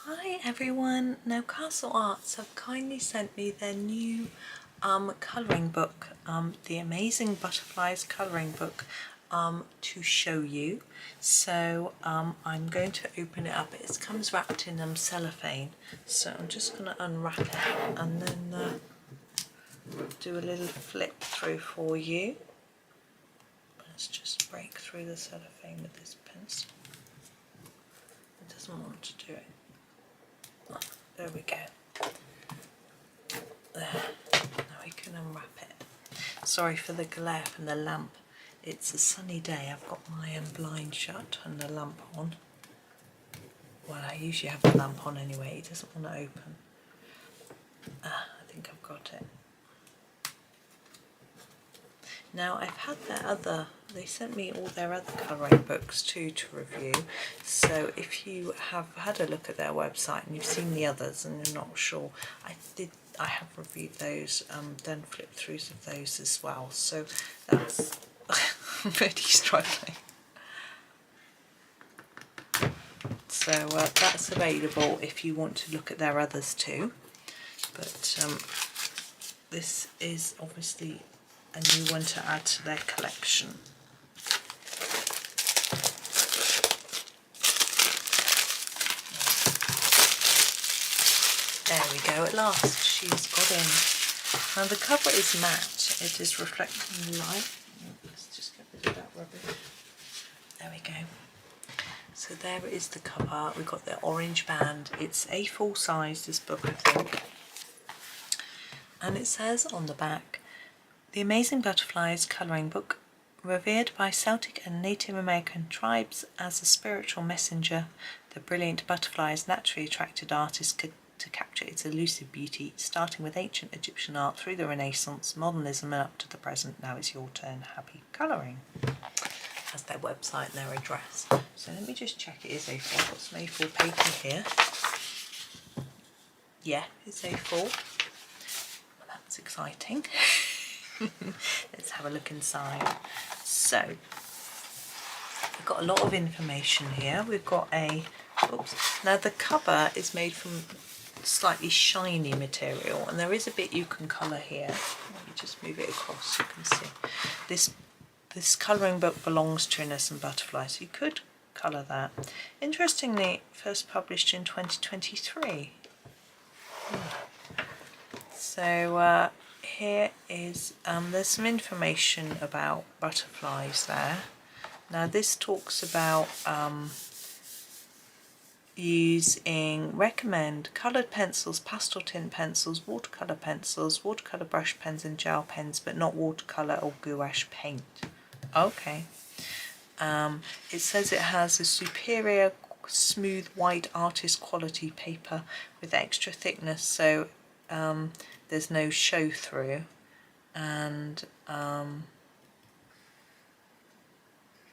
Hi everyone, now Castle Arts have kindly sent me their new colouring book, the Amazing Butterflies colouring book, to show you. So I'm going to open it up. It comes wrapped in cellophane, so I'm just going to unwrap it and then do a little flip through for you. Let's just break through the cellophane with this pencil. It doesn't want to do it. Oh, there we go. There. Now we can unwrap it. Sorry for the glare from the lamp. It's a sunny day. I've got my blind shut and the lamp on. Well, I usually have the lamp on anyway. It doesn't want to open. I think I've got it. Now I've had they sent me all their other colouring books too to review, so if you have had a look at their website and you've seen the others and you're not sure, I have reviewed those, done flip throughs of those as well, so that's I'm really struggling. So that's available if you want to look at their others too, but this is obviously a new one to add to their collection. There we go, at last she's got in. Now the cover is matte, it is reflecting light. Let's just get rid of that rubbish. There we go. So there is the cover. We've got the orange band. It's A4 size, this book, I think. And it says on the back, The Amazing Butterflies colouring book, revered by Celtic and Native American tribes as a spiritual messenger, the brilliant butterflies naturally attracted artists to capture its elusive beauty, starting with ancient Egyptian art through the Renaissance, modernism and up to the present. Now it's your turn. Happy colouring. Has their website and their address. So let me just check it is A4. I've got some A4 paper here. Yeah, it's A4. Well, that's exciting. Let's have a look inside. So we've got a lot of information here. We've got now the cover is made from slightly shiny material, and there is a bit you can colour here. Let me just move it across so you can see. This colouring book belongs to Innocent Butterfly, so you could colour that. Interestingly, first published in 2023. So here is, there's some information about butterflies there. Now this talks about recommend coloured pencils, pastel tint pencils, watercolour brush pens and gel pens, but not watercolour or gouache paint. Okay. It says it has a superior smooth white artist quality paper with extra thickness, so there's no show through, and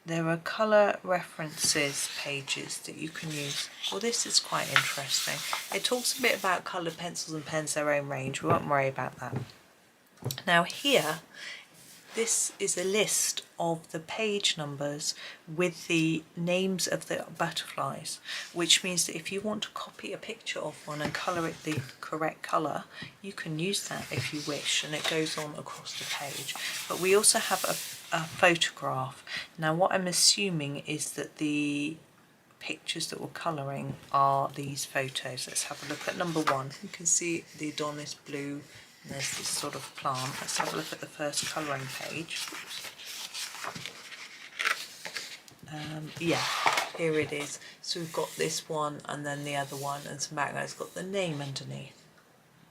there are colour references pages that you can use. Well, this is quite interesting. It talks a bit about coloured pencils and pens, their own range. We won't worry about that. Now here, this is a list of the page numbers with the names of the butterflies, which means that if you want to copy a picture of one and colour it the correct colour, you can use that if you wish, and it goes on across the page. But we also have a photograph. Now what I'm assuming is that the pictures that we're colouring are these photos. Let's have a look at number 1. You can see the Adonis blue. And there's this sort of plant. Let's have a look at the first colouring page. Yeah, here it is. So we've got this one and then the other one, and some background. It's got the name underneath.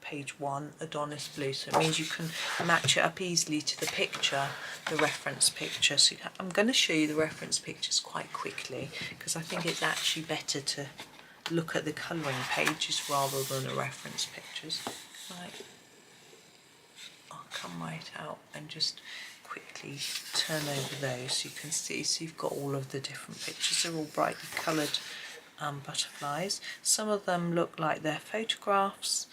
Page 1, Adonis blue. So it means you can match it up easily to the picture, the reference picture. So I'm going to show you the reference pictures quite quickly, because I think it's actually better to look at the colouring pages rather than the reference pictures. Right. I'll come right out and just quickly turn over those so you can see. So you've got all of the different pictures. They're all brightly coloured butterflies. Some of them look like they're photographs.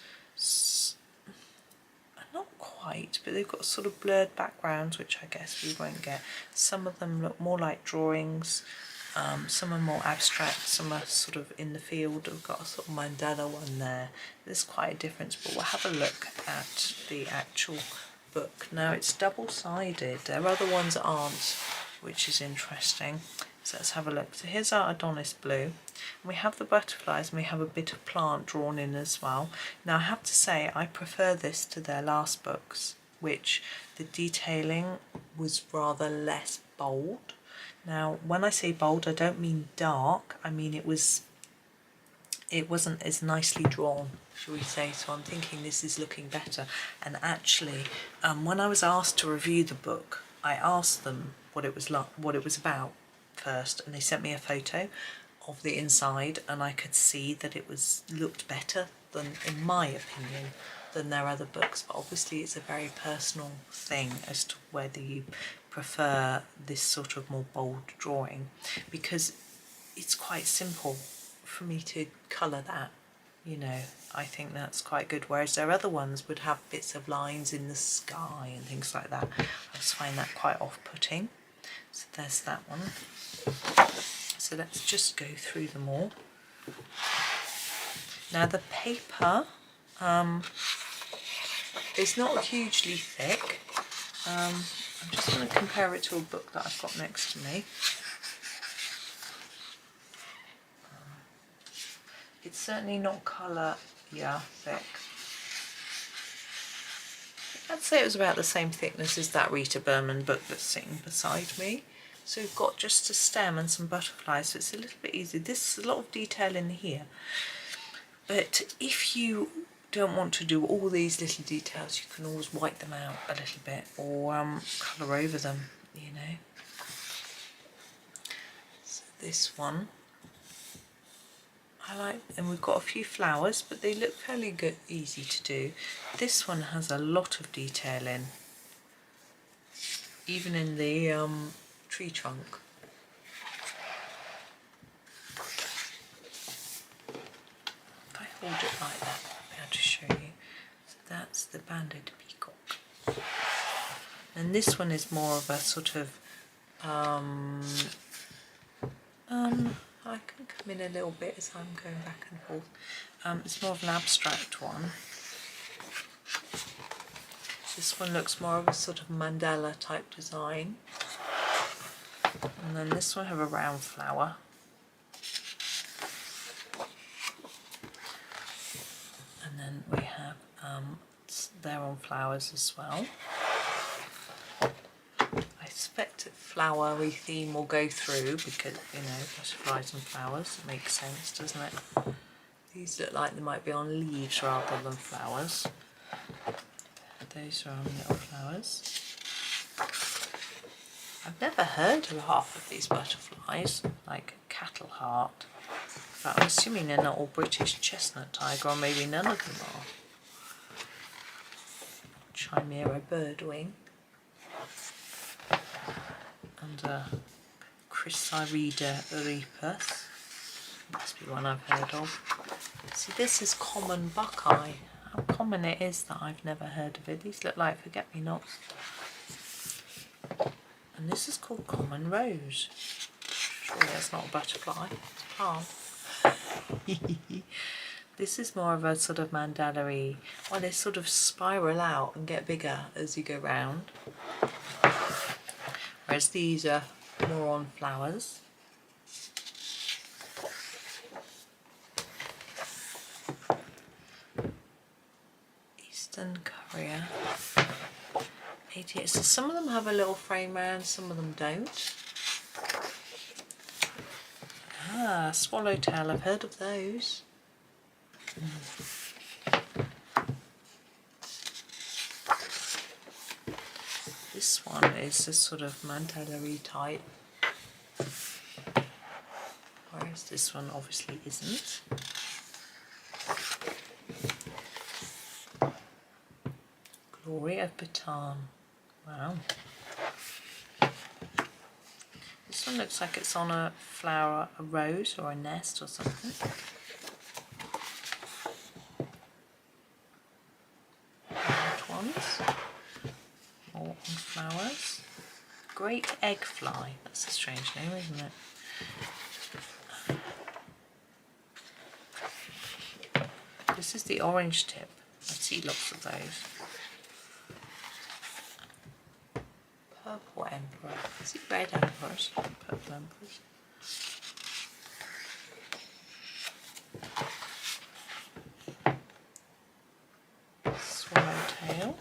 Not quite, but they've got sort of blurred backgrounds, which I guess we won't get. Some of them look more like drawings. Some are more abstract, some are sort of in the field. We've got a sort of mandala one there. There's quite a difference, but we'll have a look at the actual book. Now it's double-sided. There are other ones that aren't, which is interesting. So let's have a look. So here's our Adonis blue. We have the butterflies and we have a bit of plant drawn in as well. Now I have to say I prefer this to their last books, which the detailing was rather less bold. Now when I say bold, I don't mean dark, I mean it wasn't as nicely drawn, shall we say. So I'm thinking this is looking better. And actually when I was asked to review the book, I asked them what it was about first, and they sent me a photo of the inside, and I could see that it looked better than, in my opinion, than their other books. But obviously it's a very personal thing as to whether you prefer this sort of more bold drawing, because it's quite simple for me to colour that, you know. I think that's quite good, whereas their other ones would have bits of lines in the sky and things like that. I just find that quite off-putting. So there's that one. So let's just go through them all. Now the paper is not hugely thick. I'm just going to compare it to a book that I've got next to me. It's certainly not colour, thick. I'd say it was about the same thickness as that Rita Berman book that's sitting beside me. So we've got just a stem and some butterflies, so it's a little bit easy. This is a lot of detail in here. But if you don't want to do all these little details, you can always white them out a little bit or colour over them, you know. So this one, I like, and we've got a few flowers, but they look fairly good, easy to do. This one has a lot of detail in, even in the tree trunk. If I hold it like that, I'll be able to show you. So that's the banded peacock. And this one is more of a sort of I can come in a little bit as I'm going back and forth. It's more of an abstract one. This one looks more of a sort of mandala type design. And then this one have a round flower. And then we have they're on flowers as well. I suspect a flowery theme will go through because, you know, butterflies and flowers. It makes sense, doesn't it? These look like they might be on leaves rather than flowers. Those are on little flowers. I've never heard of half of these butterflies, like cattle heart. But I'm assuming they're not all British chestnut tiger, or maybe none of them are. Chimera birdwing. And Chrysarida uripus. Must be one I've heard of. See, this is common buckeye. How common it is that I've never heard of it. These look like forget-me-nots. And this is called common rose. Surely that's not a butterfly, it's a plant. This is more of a sort of mandala-y. Well, they sort of spiral out and get bigger as you go round. Whereas these are more on flowers. Eastern Korea. 88. So some of them have a little frame round, some of them don't. Ah, swallowtail, I've heard of those. This one is a sort of mandala-y type, whereas this one obviously isn't. Glory of Bhutan. Wow. This one looks like it's on a flower, a rose or a nest or something. White ones. More on flowers. Great egg fly. That's a strange name, isn't it? This is the orange tip. I see lots of those. Purple emperor. Is it red emperors? Purple emperors. Swallowtail.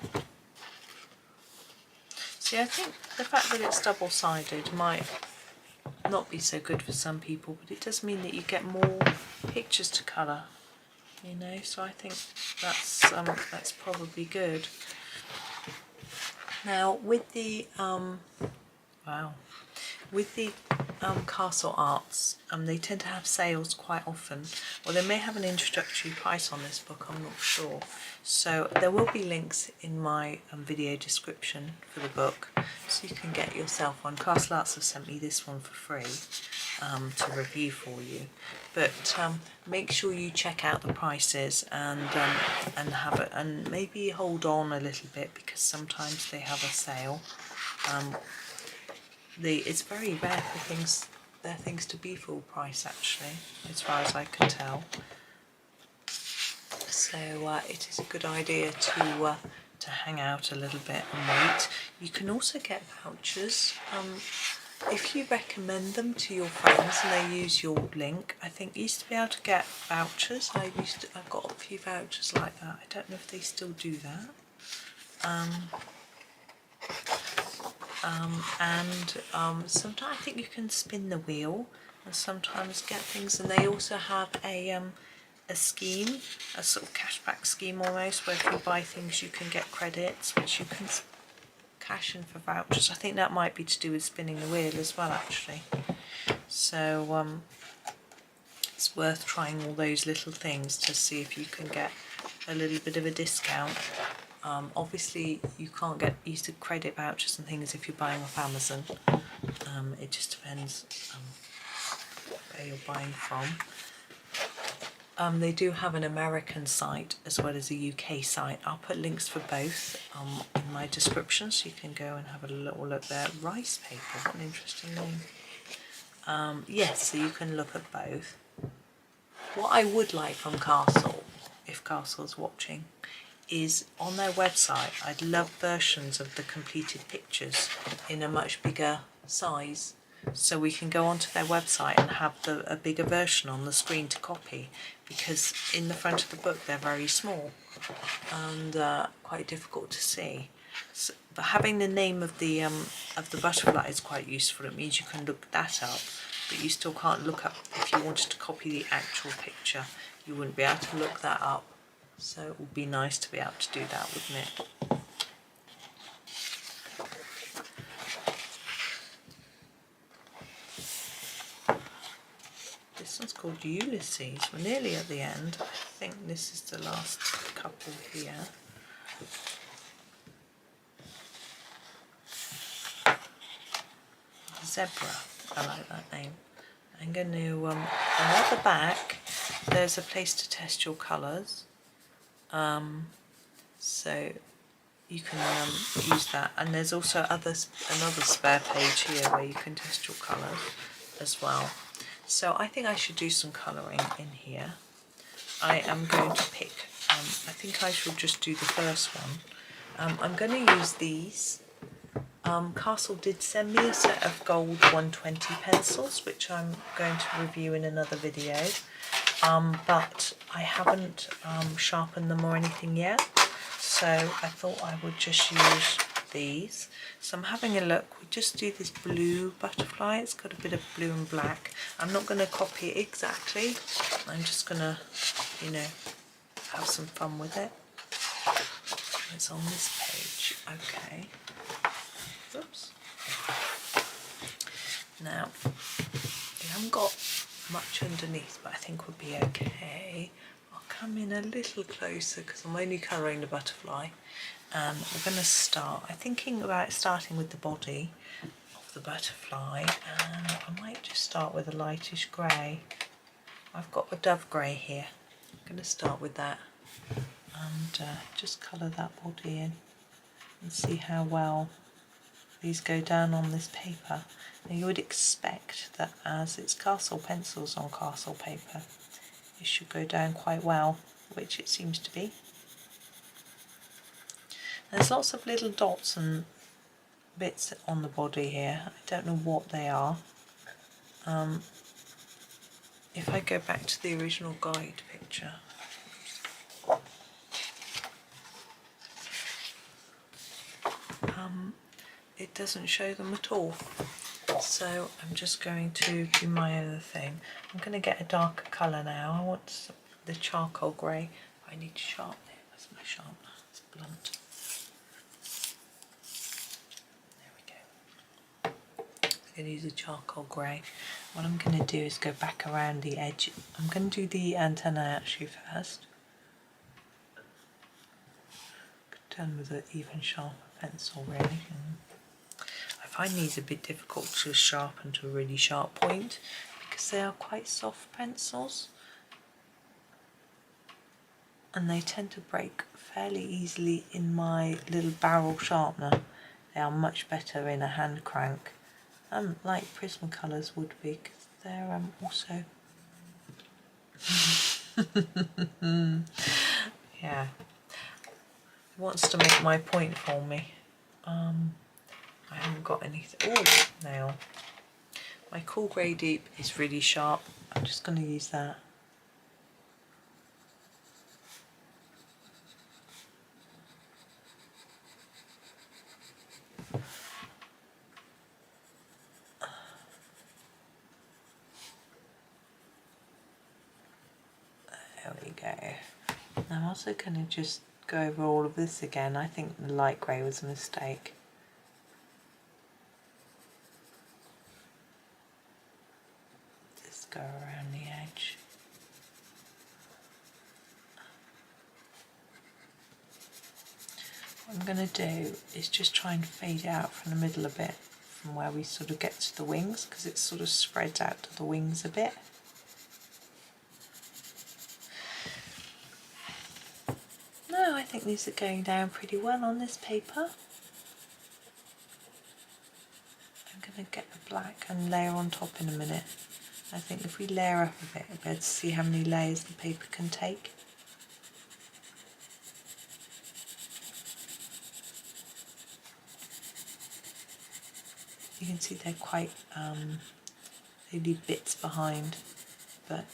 See, I think the fact that it's double-sided might not be so good for some people, but it does mean that you get more pictures to colour, you know, so I think that's probably good. Now with the Castle Arts, they tend to have sales quite often, or they may have an introductory price on this book, I'm not sure. So there will be links in my video description for the book, so you can get yourself one. Castle Arts have sent me this one for free to review for you. But make sure you check out the prices and have it, and maybe hold on a little bit because sometimes they have a sale. It's very rare for their things to be full price, actually, as far as I can tell. So it is a good idea to hang out a little bit and wait. You can also get vouchers if you recommend them to your friends and they use your link. I think you used to be able to get vouchers. I've got a few vouchers like that. I don't know if they still do that. Sometimes I think you can spin the wheel and sometimes get things, and they also have a scheme, a sort of cashback scheme almost, where if you buy things you can get credits which you can cash in for vouchers. I think that might be to do with spinning the wheel as well, actually. So it's worth trying all those little things to see if you can get a little bit of a discount. Obviously you can't get used to credit vouchers and things if you're buying off Amazon. It just depends where you're buying from. They do have an American site as well as a UK site. I'll put links for both in my description, so you can go and have a little look there. Rice paper, what an interesting name. Yes, so you can look at both. What I would like from Castle, if Castle's watching, is on their website, I'd love versions of the completed pictures in a much bigger size, so we can go onto their website and have a bigger version on the screen to copy, because in the front of the book they're very small and quite difficult to see. So, but having the name of the butterfly is quite useful. It means you can look that up, but you still can't look up, if you wanted to copy the actual picture, you wouldn't be able to look that up. So it would be nice to be able to do that, wouldn't it? This one's called Ulysses. We're nearly at the end. I think this is the last couple here. Zebra. I like that name. I'm going to, and at the back, there's a place to test your colours. So you can use that, and there's also another spare page here where you can test your colours as well. So I think I should do some colouring in here. I am going to pick, I think I shall just do the first one. I'm going to use these. Castle did send me a set of gold 120 pencils, which I'm going to review in another video. But I haven't sharpened them or anything yet, so I thought I would just use these. So I'm having a look. We just do this blue butterfly. It's got a bit of blue and black. I'm not going to copy it exactly. I'm just going to, you know, have some fun with it. It's on this page. Okay. Oops. Now, we haven't got much underneath, but I think we'll be okay. I'll come in a little closer because I'm only colouring the butterfly, and we're going to start. I'm thinking about starting with the body of the butterfly, and I might just start with a lightish grey. I've got a dove grey here. I'm going to start with that and just colour that body in and see how well these go down on this paper. Now you would expect that as it's Castle pencils on Castle paper, it should go down quite well which it seems to be. There's lots of little dots and bits on the body here. I don't know what they are. If I go back to the original guide picture, it doesn't show them at all. So I'm just going to do my other thing. I'm going to get a darker colour now. I want the charcoal grey. I need to sharpen it. That's my sharpener. It's blunt. There we go. I'm going to use a charcoal grey. What I'm going to do is go back around the edge. I'm going to do the antenna actually first. Done with an even sharper pencil really. I find these a bit difficult to sharpen to a really sharp point because they are quite soft pencils and they tend to break fairly easily in my little barrel sharpener. They are much better in a hand crank, like Prismacolors would be, because they're also yeah, it wants to make my point for me. I haven't got anything. Oh, nail. My Cool Grey Deep is really sharp. I'm just going to use that. There we go. I'm also going to just go over all of this again. I think the light grey was a mistake. Just go around the edge. What I'm going to do is just try and fade it out from the middle a bit, from where we sort of get to the wings, because it sort of spreads out to the wings a bit. No, I think these are going down pretty well on this paper. I'm going to get the black and layer on top in a minute. I think if we layer up a bit, we'll be able to see how many layers the paper can take. You can see they're quite, they leave bits behind, but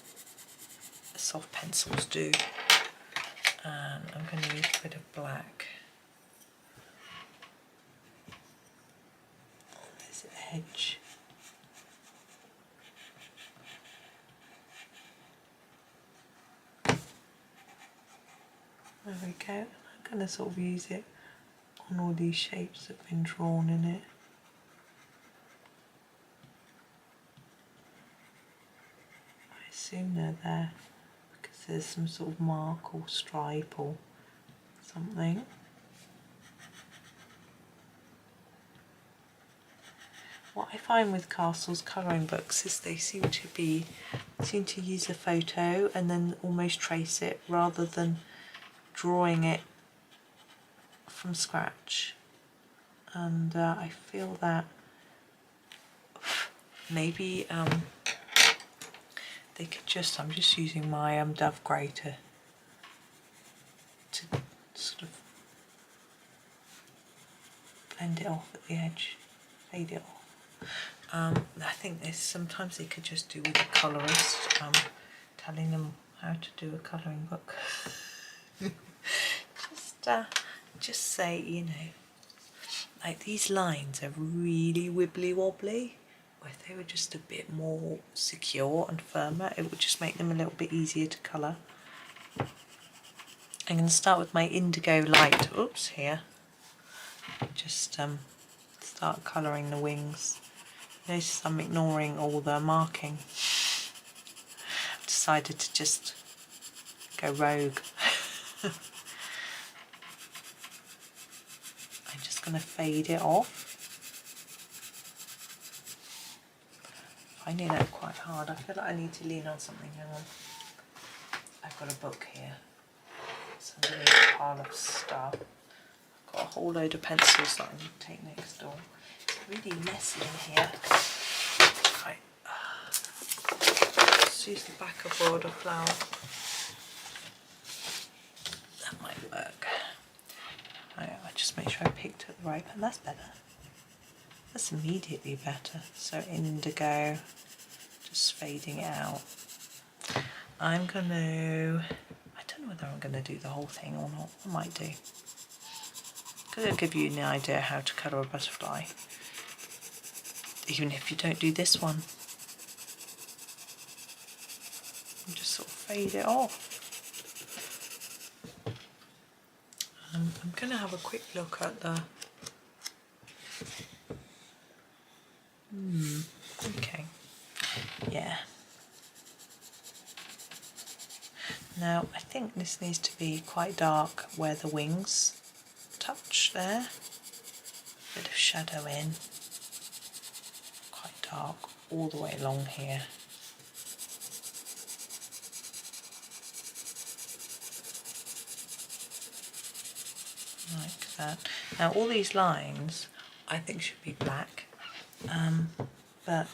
soft pencils do. And I'm going to use a bit of black on this edge. There we go. I'm going to sort of use it on all these shapes that have been drawn in it. I assume they're there because there's some sort of mark or stripe or something. What I find with Castle's colouring books is they seem to use a photo and then almost trace it rather than drawing it from scratch, and I feel that maybe they could just, I'm just using my Dove Grey to sort of blend it off at the edge, fade it off. I think there's sometimes they could just do with a colourist, telling them how to do a colouring book. Just say, you know, like these lines are really wibbly wobbly. If they were just a bit more secure and firmer, it would just make them a little bit easier to colour. I'm going to start with my Indigo light. Oops, here. Just start colouring the wings. Notice I'm ignoring all the marking. I've decided to just go rogue. I'm just going to fade it off. Finding that quite hard. I feel like I need to lean on something. Hang on. I've got a book here. It's underneath a pile of stuff. I've got a whole load of pencils that I need to take next door. It's really messy in here. Right. Let's use the back of border flower. just make sure I picked up the right pen. That's better. That's immediately better. So indigo, just fading it out. I'm going to, I don't know whether I'm going to do the whole thing or not. I might do. Because it'll give you an idea how to colour a butterfly. Even if you don't do this one. You just sort of fade it off. I'm going to have a quick look at the... okay. Yeah. Now, I think this needs to be quite dark where the wings touch there. Bit of shadow in. Quite dark all the way along here. Like that. Now, all these lines I think should be black, but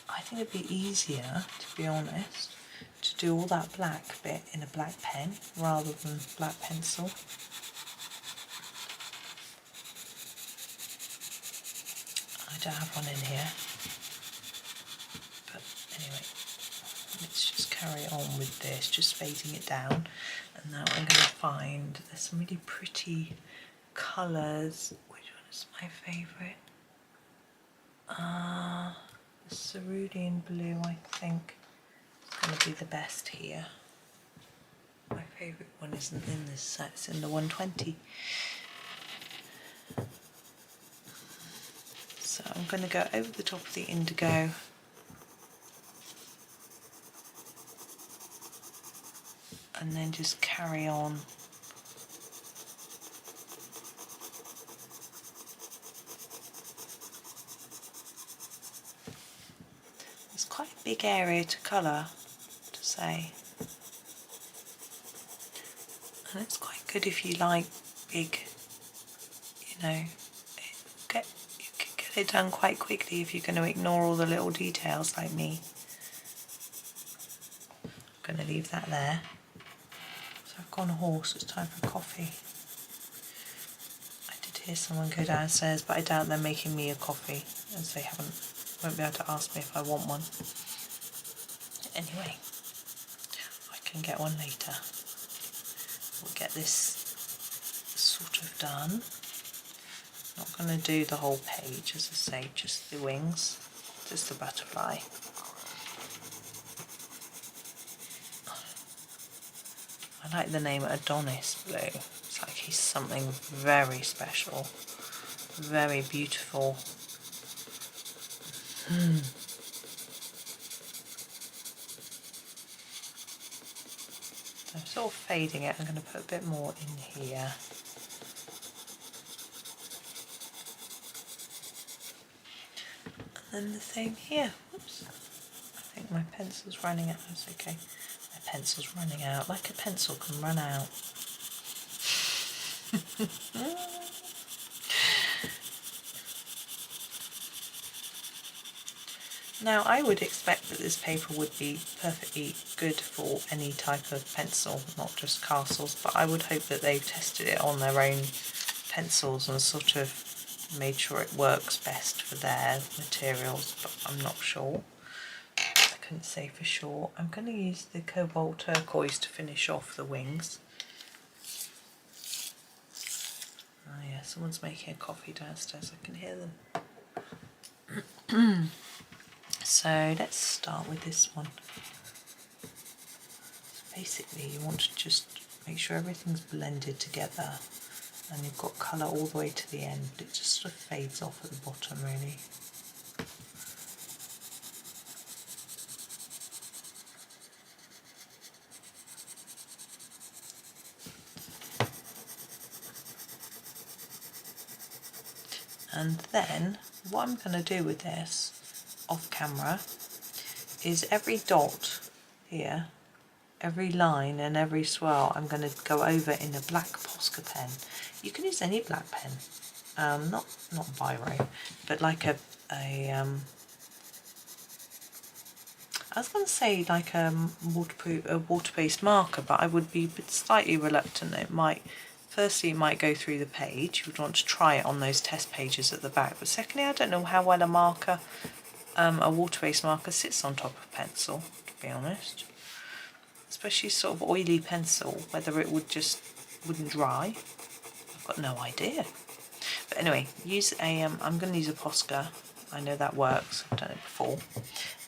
I think it'd be easier, to be honest, to do all that black bit in a black pen rather than black pencil. I don't have one in here, but anyway, let's just carry on with this, just fading it down. And now I'm going to find, there's some really pretty colours. Which one is my favourite? The Cerulean blue, I think, is going to be the best here. My favourite one isn't in this set, it's in the 120. So I'm going to go over the top of the indigo. And then just carry on. It's quite a big area to colour, to say. And it's quite good if you like big, you know, you can get it done quite quickly if you're going to ignore all the little details like me. I'm going to leave that there. So I've gone hoarse, it's time for coffee. I did hear someone go downstairs, but I doubt they're making me a coffee, as they won't be able to ask me if I want one. Anyway, I can get one later. We'll get this sort of done. Not going to do the whole page, as I say, just the wings, just the butterfly. I like the name Adonis Blue. It's like he's something very special, very beautiful. So I'm sort of fading it. I'm going to put a bit more in here. And then the same here. Whoops. I think my pencil's running out. That's okay. My pencil's running out. Like a pencil can run out. Now I would expect that this paper would be perfectly good for any type of pencil, not just castles, but I would hope that they've tested it on their own pencils and sort of made sure it works best for their materials, but I'm not sure. I couldn't say for sure. I'm going to use the Cobalt Turquoise to finish off the wings. Oh yeah, someone's making a coffee downstairs, I can hear them. So let's start with this one. Basically you want to just make sure everything's blended together and you've got colour all the way to the end. It just sort of fades off at the bottom really. And then what I'm going to do with this off camera is every dot here, every line and every swirl I'm going to go over in a black Posca pen. You can use any black pen, not Ivory, but like I was going to say like a water-based marker, but I would be slightly reluctant. It might, firstly, it might go through the page. You would want to try it on those test pages at the back. But secondly, I don't know how well a marker, a water-based marker, sits on top of pencil, to be honest. Especially sort of oily pencil, whether it wouldn't dry. I've got no idea. But anyway, use a, I'm going to use a Posca. I know that works, I've done it before.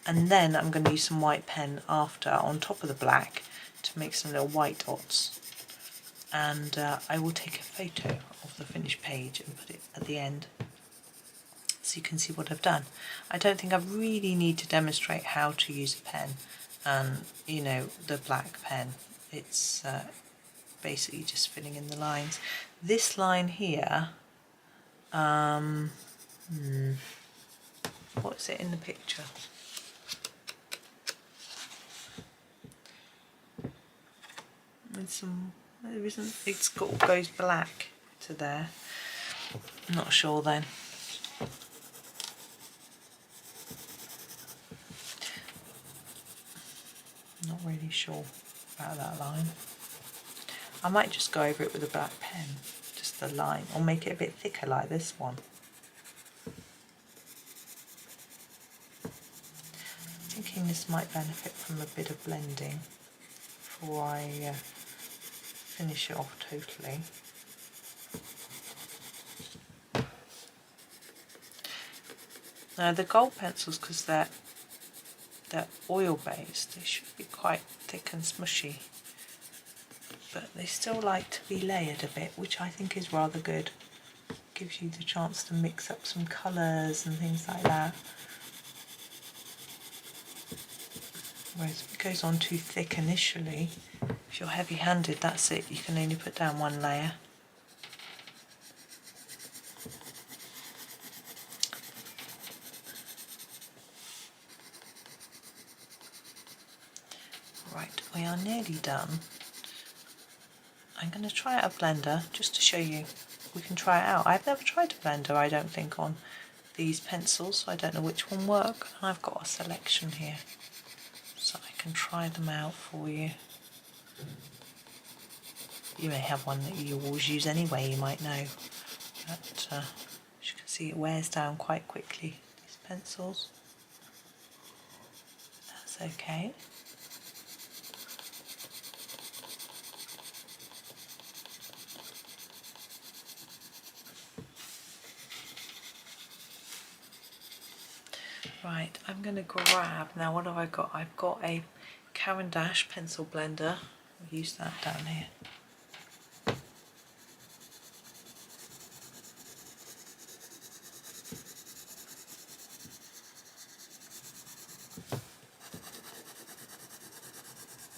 And then I'm going to use some white pen after on top of the black to make some little white dots. And I will take a photo of the finished page and put it at the end so you can see what I've done. I don't think I really need to demonstrate how to use a pen and, you know, the black pen. It's basically just filling in the lines. This line here, what's it in the picture? There isn't, it's got, goes black to there. I'm not sure then. Not really sure about that line. I might just go over it with a black pen, just the line, or make it a bit thicker like this one. Thinking this might benefit from a bit of blending before I finish it off totally. Now the gold pencils, because they're oil based, they should be quite thick and smushy, but they still like to be layered a bit, which I think is rather good. Gives you the chance to mix up some colours and things like that. Whereas if it goes on too thick initially, if you're heavy handed, that's it, you can only put down one layer. Right, we are nearly done. I'm going to try out a blender just to show you. We can try it out. I've never tried a blender, I don't think, on these pencils, so I don't know which one work. And I've got a selection here, so I can try them out for you. You may have one that you always use anyway, you might know. But as you can see, it wears down quite quickly, these pencils. That's okay. Right, I'm going to grab, now what have I got? I've got a Caran d'Ache pencil blender. I'll use that down here.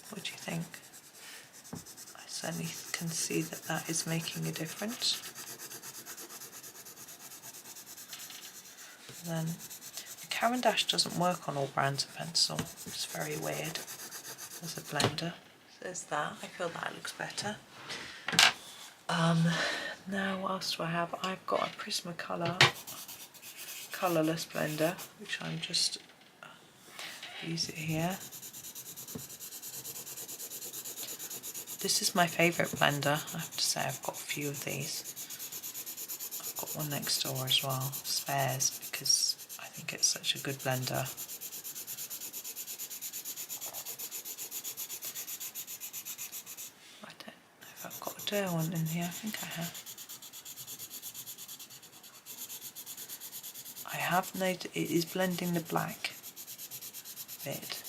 What do you think? I certainly can see that that is making a difference. And then Caran d'Ache doesn't work on all brands of pencil. It's very weird as a blender. So there's that. I feel that looks better. Now what else do I have? I've got a Prismacolor colourless blender, which I'm just use it here. This is my favourite blender. I have to say, I've got a few of these. I've got one next door as well, spares, because I think it's such a good blender. I don't know if I've got a Derwent in here. I think I have. I have noted it is blending the black bit.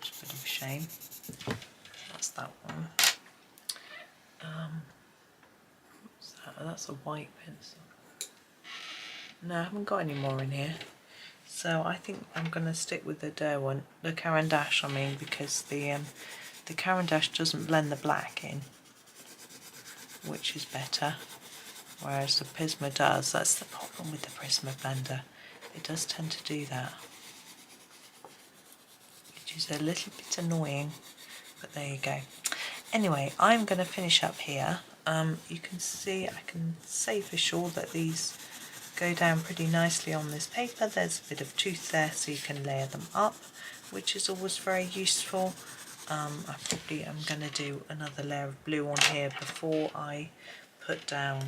It's a bit of a shame. That's that one. That's a white pencil. No, I haven't got any more in here. So I think I'm going to stick with the Derwent, the Caran d'Ache, I mean, because the Caran d'Ache doesn't blend the black in, which is better, whereas the Prisma does. That's the problem with the Prisma blender. It does tend to do that, which is a little bit annoying, but there you go. Anyway, I'm going to finish up here. You can see, I can say for sure that these go down pretty nicely on this paper. There's a bit of tooth there so you can layer them up, which is always very useful. I probably am going to do another layer of blue on here before I put down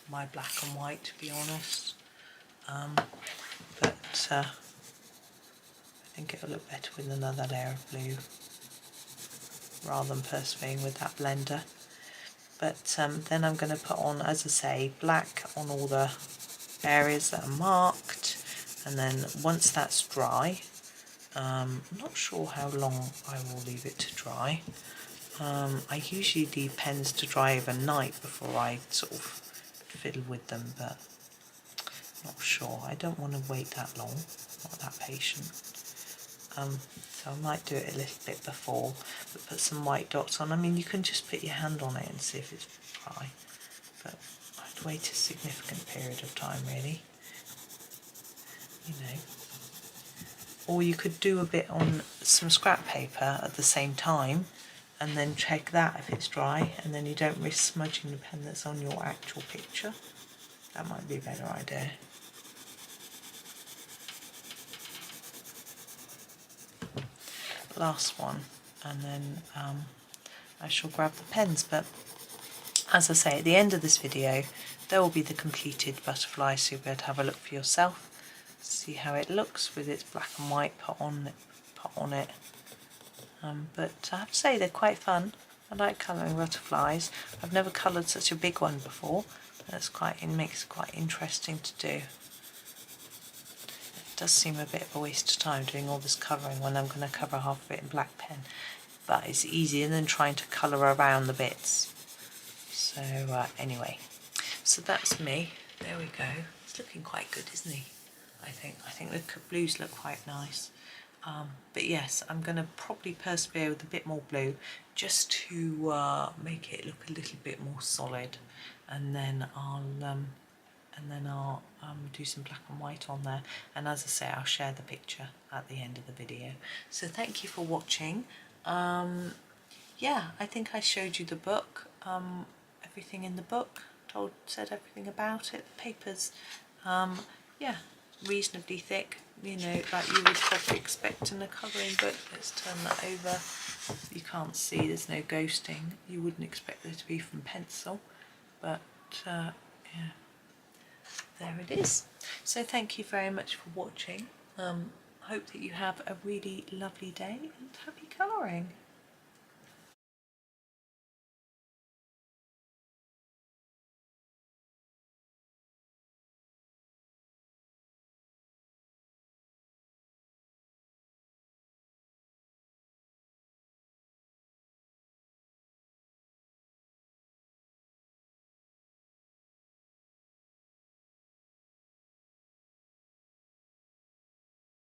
my black and white, to be honest. But I think it'll look better with another layer of blue rather than persevering with that blender. But then I'm going to put on, as I say, black on all the areas that are marked, and then once that's dry, I'm not sure how long I will leave it to dry. I usually leave pens to dry overnight before I sort of fiddle with them, but not sure. I don't want to wait that long, not that patient. So I might do it a little bit before, but put some white dots on. I mean, you can just put your hand on it and see if it's dry, but I'd wait a significant period of time, really, you know. Or you could do a bit on some scrap paper at the same time and then check that if it's dry, and then you don't risk smudging the pen that's on your actual picture. That might be a better idea. Last one, and then I shall grab the pens. But as I say, at the end of this video there will be the completed butterfly, so you'll be able to have a look for yourself, see how it looks with its black and white put on it. But I have to say they're quite fun. I like colouring butterflies. I've never coloured such a big one before. It makes it quite interesting to do. It does seem a bit of a waste of time doing all this colouring when I'm going to cover half of it in black pen, but it's easier than trying to colour around the bits. So anyway, so that's me. There we go. It's looking quite good, isn't he? I think the blues look quite nice. But yes, I'm going to probably persevere with a bit more blue just to make it look a little bit more solid, and then I'll do some black and white on there, and as I say, I'll share the picture at the end of the video. So thank you for watching. Yeah, I think I showed you the book, everything in the book, said everything about it. The paper's yeah, reasonably thick, you know, like you would probably expect in a colouring book. Let's turn that over. You can't see, there's no ghosting. You wouldn't expect there to be from pencil, but yeah, there it is. So thank you very much for watching. Hope that you have a really lovely day and happy colouring.